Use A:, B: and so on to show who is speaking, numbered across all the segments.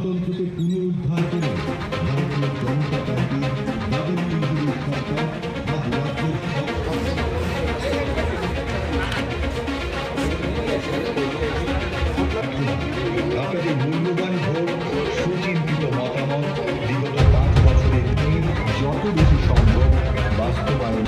A: গণতন্ত্রকে পুনরুদ্ধার করে ভারতীয় জনতা পার্টি নরেন্দ্র মোদীর সরকার আজ রাজ্যের আপনাদের মূল্যবান ভোট, সুচিন্তিত মতামত বিগত 5 বছরের যত বেশি সম্ভব বাস্তবায়ন।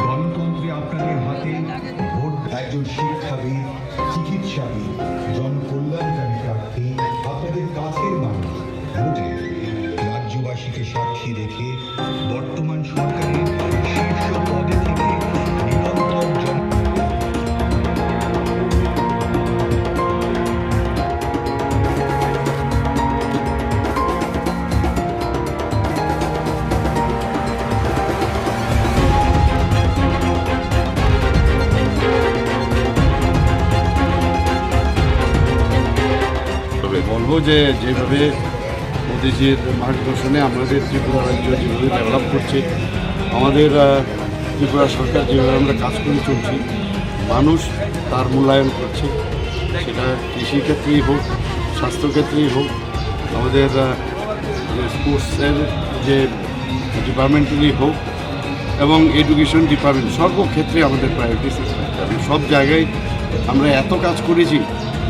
A: গণতন্ত্রে আপনাদের হাতে ভোট। একজন শিক্ষাবিদ, চিকিৎসাবিদ, জনকল্যাণকারী প্রার্থী, আপনাদের কাছের মানুষ ভোটে রাজ্যবাসীকে সাক্ষী রেখে বর্তমান সরকারের শীর্ষ পদে থেকে নিরন্তর
B: বলবো যে যেভাবে মোদীজির মার্গদর্শনে আমাদের ত্রিপুরা রাজ্য যেভাবে ডেভেলপ করছে, আমাদের ত্রিপুরা সরকার যেভাবে আমরা কাজ করে চলছি, মানুষ তার মূল্যায়ন করছে। সেটা কৃষিক্ষেত্রেই হোক, স্বাস্থ্যক্ষেত্রেই হোক, আমাদের স্পোর্টসের যে ডিপার্টমেন্টেরই হোক এবং এডুকেশন ডিপার্টমেন্ট, সর্বক্ষেত্রে আমাদের প্রায়োরিটি সব জায়গায় আমরা এত কাজ করেছি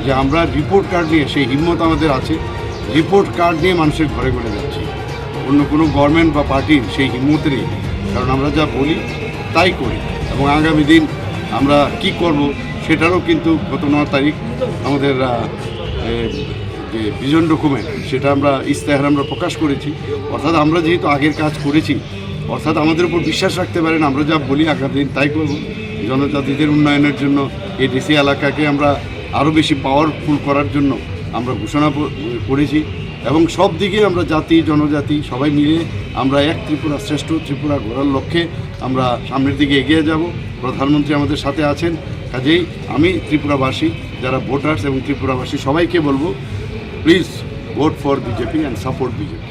B: যে আমরা রিপোর্ট কার্ড নিয়ে, সেই হিম্মত আমাদের আছে, রিপোর্ট কার্ড নিয়ে মানুষের ঘরে ঘরে যাচ্ছি। অন্য কোনো গভর্নমেন্ট বা পার্টির সেই হিম্মতের নেই, কারণ আমরা যা বলি তাই করি। এবং আগামী দিন আমরা কি করব সেটারও কিন্তু গত 9 তারিখ আমাদের যে ভিশন ডকুমেন্ট, সেটা আমরা ইস্তেহার আমরা প্রকাশ করেছি। অর্থাৎ আমরা যেহেতু আগের কাজ করেছি, অর্থাৎ আমাদের উপর বিশ্বাস রাখতে পারেন, আমরা যা বলি আগামী দিন তাই করব। জনজাতিদের উন্নয়নের জন্য এই ডিসি এলাকাকে আমরা আরও বেশি পাওয়ারফুল করার জন্য আমরা ঘোষণা করেছি এবং সব দিকে আমরা জাতি জনজাতি সবাই মিলে আমরা এক ত্রিপুরা, শ্রেষ্ঠ ত্রিপুরা গড়ার লক্ষ্যে আমরা সামনের দিকে এগিয়ে যাব। প্রধানমন্ত্রী আমাদের সাথে আছেন, কাজেই আমি ত্রিপুরাবাসী যারা ভোটার্স এবং ত্রিপুরাবাসী সবাইকে বলবো, please vote for BJP and support BJP.